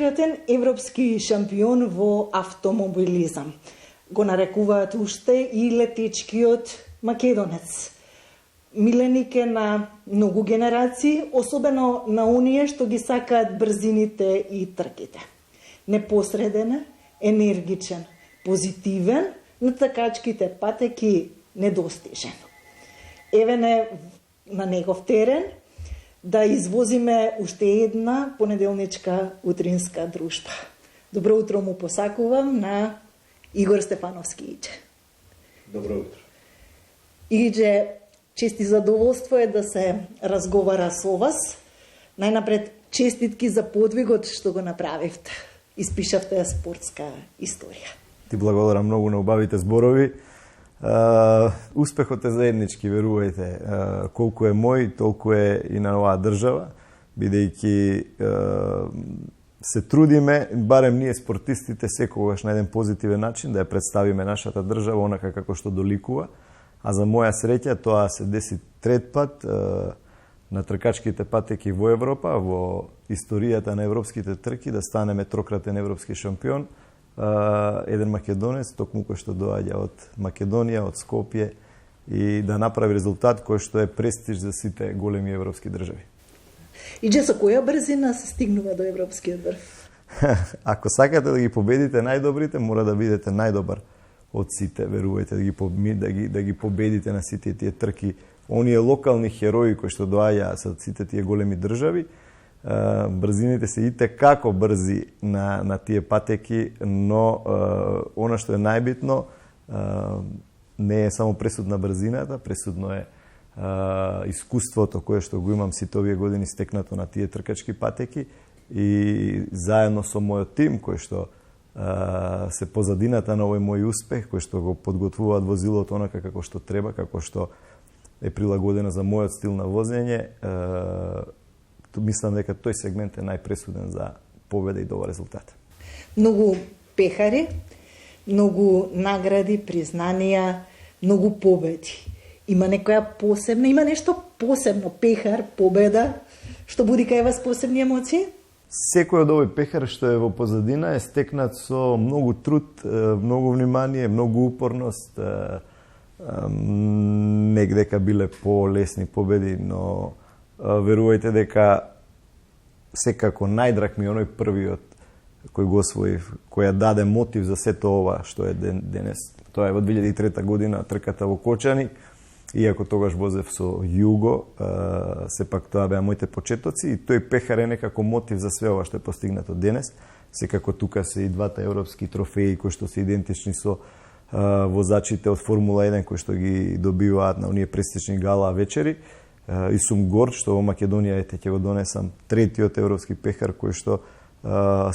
4-кратен европски шампион во автомобилизам. Го нарекуваат уште и летечкиот македонец. Миленик е на многу генерации, особено на оние што ги сакаат брзините и трките. Непосреден, енергичен, позитивен, на тркачките патеки недостижен. Еве на негов терен да извозиме уште една понеделничка утринска дружба. Добро утро му посакувам на Игор Стефановски Иđe. Добро утро. Иđe, чести задоволство е да се разговара со вас. Најнапред честитки за подвигот што го направивте. Испишавте спортска историја. Ти благодарам многу на убавите зборови. Успехот е заеднички, верувајте. Колку е мој, толку е и на оваа држава, бидејќи се трудиме, барем ние спортистите, секогаш на еден позитивен начин да ја представиме нашата држава онака како што доликува. А за моја среќа тоа се деси трет пат на тркачките патеки во Европа, во историјата на европските трки, да станеме трократен европски шампион. Еден македонец, токму кој што доаѓа од Македонија, од Скопје, и да направи резултат кој што е престиж за сите големи европски држави. Иđe, со која брзина се стигнува до европскиот врв? Ако сакате да ги победите најдобрите, мора да бидете најдобар од сите, верувајте, да ги победите на сите тие трки. Оние локални херои кои што доаѓа со сите тие големи држави, брзините се ите како брзи на тие патеки, но она што е најбитно не е само пресудна брзината, пресудно е искуството кое што го имам сите овие години стекнато на тие тркачки патеки и заедно со мојот тим кој што се позадината на овој мој успех, кој што го подготвуваат возилото онака како што треба, како што е прилагодено за мојот стил на возење, мислам дека тој сегмент е најпресуден за победа и добар резултат. Многу пехари, многу награди, признанија, многу победи. Има нешто посебно, пехар, победа, што буди кај вас посебни емоции? Секој од овој пехар што е во позадина е стекнат со многу труд, многу внимание, многу упорност. Негдека биле по-лесни победи, но верувајте дека секако најдраг ми оној првиот кој го освоив, кој ја даде мотив за сето ова што е денес. Тоа е во 2003 година трката во Кочани, иако тогаш возев со Југо, сепак тоа беа моите почетоци и тој пехар е некако мотив за све ова што е постигнато денес. Секако тука се и двата европски трофеи кои што се идентични со возачите од Формула 1 кои што ги добиваат на оние престижни гала вечери. И сум горд што во Македонија ќе го донесам третиот европски пехар кој што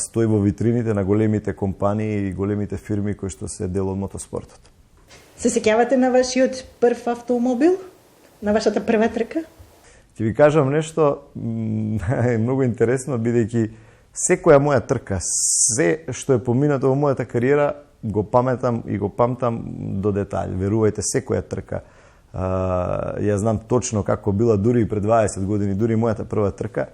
стои во витрините на големите компании и големите фирми кои што се дел од мотоспортот. Се сеќавате на вашиот прв автомобил? На вашата прва трка? Ќе ви кажам нешто многу интересно, бидејќи секоја моја трка, се што е поминато во мојата кариера, го паметам и го памтам до детаљ. Верувајте, секоја трка. Ја знам точно како била дури и пред 20 години, дури мојата прва трка.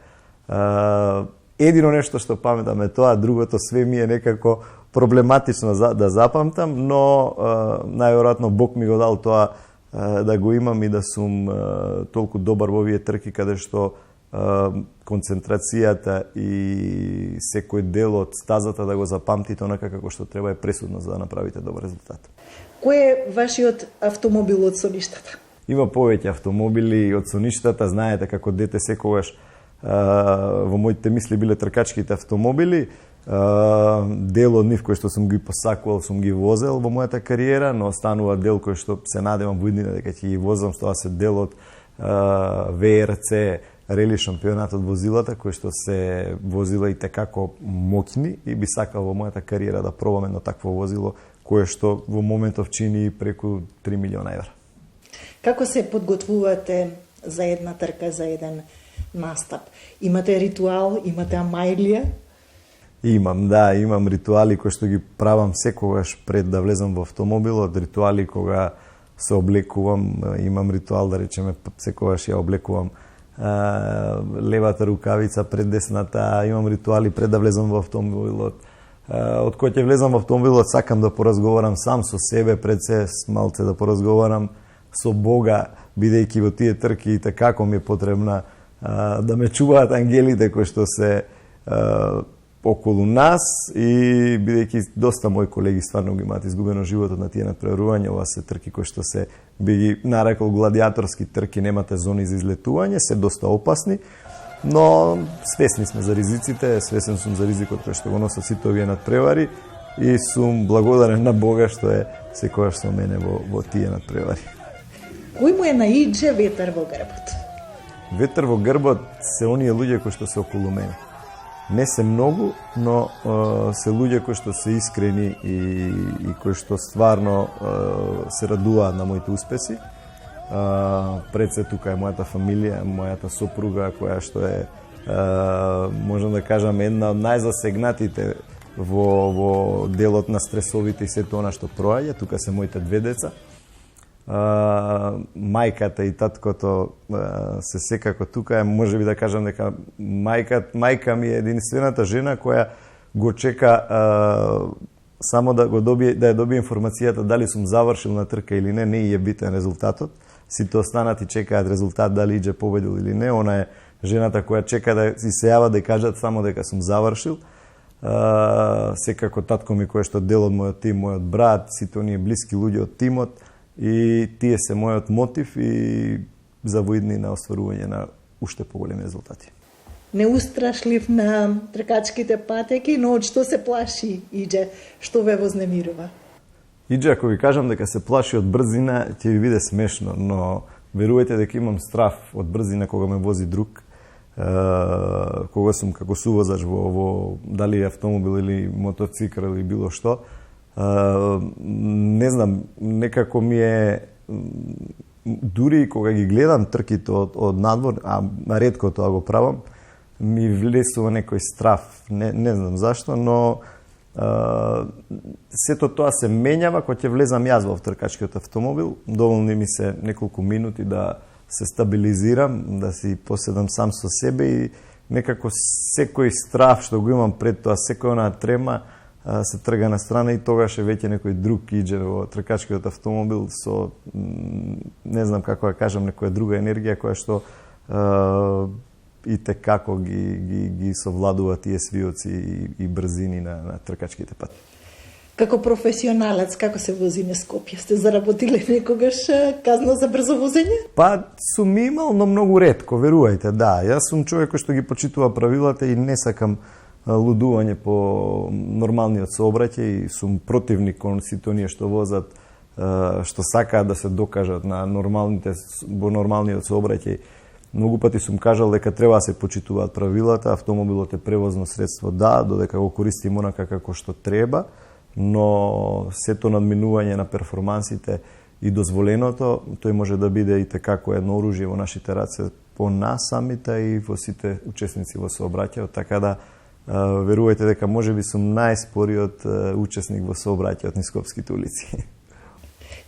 Едино нешто што паметам е тоа, другото све ми е некако проблематично да запамтам, но најверојатно Бог ми го дал тоа да го имам и да сум толку добар во овие трки каде што концентрацијата и секој дел од стазата да го запамтите онака како што треба е пресудно за да направите добар резултат. Кој е вашиот автомобил од соништата? Има повеќе автомобили од соништата, знаете како дете секогаш во моите мисли биле тркачките автомобили. Дел од нив кој што сум ги посакувал, сум ги возел во мојата кариера, но останува дел кој што се надевам во иднина дека ќе ги возам, тоа се дел од ВРЦ рели шампионатот возилата, кој што се возила и tekako моќни и би сакал во мојата кариера да пробам едно такво возило кое што во моментов чини преку 3 милиона евра. Како се подготвувате за една трка, за еден настап? Имате ритуал, имате амајлија? Имам ритуали кои што ги правам секогаш пред да влезам во автомобилот, ритуали кога се облекувам, имам ритуал да речеме секогаш ја облекувам левата рукавица пред десната, имам ритуали пред да влезам во автомобилот. Од кој ќе влезам во автомобилот, сакам да поразговарам сам со себе, пред се малце да поразговарам со Бога, бидејќи во тие трки и како ми е потребна да ме чуваат ангелите кои што се околу нас, и бидејќи доста мои колеги стварно ги имаат изгубено животот на тие надпреварувања, ова се трки кои што се би ги нарекол гладиаторски трки, немате зони за излетување, се доста опасни, но свесни сме за ризиците, свесен сум за ризикот кој што го носат сите овие надпревари и сум благодарен на Бога што е секогаш со мене во тие надпревари. Кој му е наидже ветер во грбот? Ветер во грбот се оние луѓе кои што се околу мене. Не се многу, но се луѓе кои што се искрени и кои што стварно се радуваат на моите успеси. Пред се тука е мојата фамилија, мојата сопруга, која што е, можам да кажам, една од најзасегнатите во делот на стресовите и сето она што проаѓа. Тука се моите две деца. Мајката и таткото се секако тука. Може би да кажам дека мајка ми е единствената жена која го чека само да ја добие информацијата дали сум завршил на трка или не. Не е битен резултатот. Сите останати чекаат резултат дали иđe победил или не. Она е жената која чека да си се јава да кажат само дека сум завршил. Секако татко ми кој што дел од мојот тим, мојот брат, сите оние блиски луѓе од тимот, и тие се мојот мотив и завоидни на остварување на уште поголеми резултати. Неустрашлив на тркачките патеки, но од што се плаши иđe, што ве вознемирува? Иđe, ако ви кажам дека се плаши од брзина, ќе ви биде смешно, но верувајте дека имам страф од брзина кога ме вози друг, кога сум како сувозач во дали автомобил или мотоцикл или било што. Не знам, некако ми е, дури кога ги гледам трките од надвор, а ретко тоа го правам, ми влесува некој страф, не знам зашто, но сето тоа се менјава кога ќе влезам јас во тркачкиот автомобил. Доволни ми се неколку минути да се стабилизирам, да си поседам сам со себе и некако секој страф што го имам пред тоа, секој онаа трема се трга на страна и тогаш е веќе некој друг иđe во тркачкиот автомобил со, не знам како да кажам, некоја друга енергија која што и текако ги совладува тие свиоци и брзини на тркачките пати. Како професионалец, како се вози на Скопје? Сте заработиле некогаш казна за брзо возење? Па, сум имал, но многу ретко, верувајте, да. Јас сум човек кој што ги почитува правилата и не сакам лудување по нормалниот сообраќај и сум противник кон сите оние што возат, што сакаат да се докажат во нормалниот сообраќај. Многу пати сум кажал дека треба да се почитуваат правилата, автомобилот е превозно средство, да, додека го користим онака како што треба, но сето надминување на перформансите и дозволеното, тој може да биде и како едно оружје во нашите раце по нас самите и во сите учесници во сообраќајот, така да верувајте дека можеби сум најспориот учесник во сообраќајот низ скопските улици.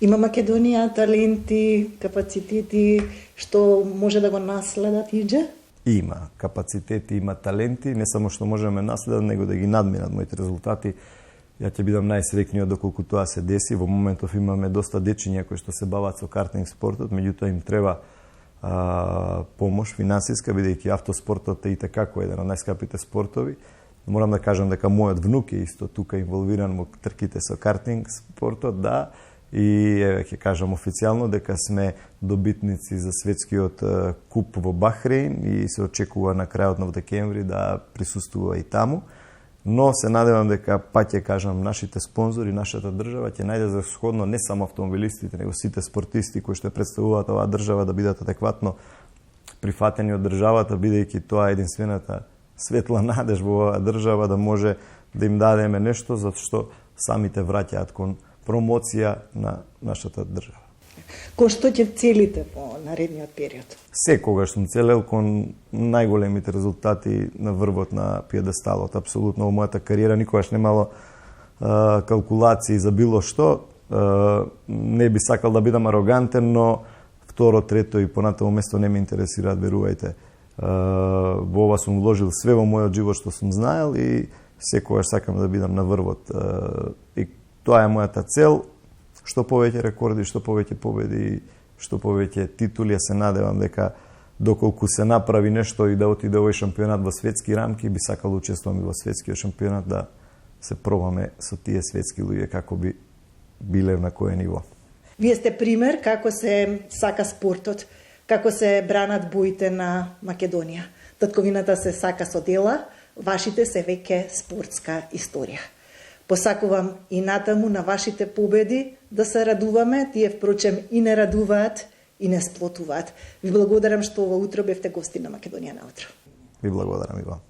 Има Македонија таленти, капацитети што може да го наследат иđe? Има капацитети, има таленти, не само што можеме наследат, него да ги надминат моите резултати. Ја ќе бидам најсреќниот доколку тоа се деси. Во моментов имаме доста дечиња кои што се бават со картинг спортот, меѓутоа им треба помош финансиска, бидејќи автоспортот е и како еден од најскапите спортови. Морам да кажам дека мојот внук е исто тука инволвиран во трките со картинг спортот, да, и ќе кажам официјално дека сме добитници за светскиот куп во Бахрейн и се очекува на крајот на декември да присуствува и таму. Но се надевам дека ќе кажам нашите спонзори, нашата држава ќе најде за сходно не само автомобилистите, него сите спортисти кои што претставуваат оваа држава да бидат адекватно прифатени од државата, бидејќи тоа е единствената светла надеж во оваа држава да може да им дадеме нешто за што самите враќаат кон промоција на нашата држава. Кон што ќе целите во наредниот период? Секогаш сум целел кон најголемите резултати на врвот на пиедесталот. Апсолутно во мојата кариера никогаш немало калкулации за било што. Не би сакал да бидам арогантен, но второ, трето и понатаму место не ме интересираат, верувајте. Во ова сум вложил све во мојот живот што сум знаел и секогаш сакам да бидам на врвот. И тоа е мојата цел, што повеќе рекорди, што повеќе победи, што повеќе титули. Ја се надевам дека доколку се направи нешто и да отиде овој шампионат во светски рамки, би сакал да учествувам и во светскиот шампионат, да се пробаме со тие светски луѓе како би биле на кое ниво. Вие сте пример како се сака спортот, како се бранат боите на Македонија. Татковината се сака со дела, вашите се веќе спортска историја. Посакувам и натаму на вашите победи да се радуваме, тие впрочем и не радуваат и не сплотуваат. Ви благодарам што ова утро бевте гости на Македонија на утро. Ви благодарам и вам.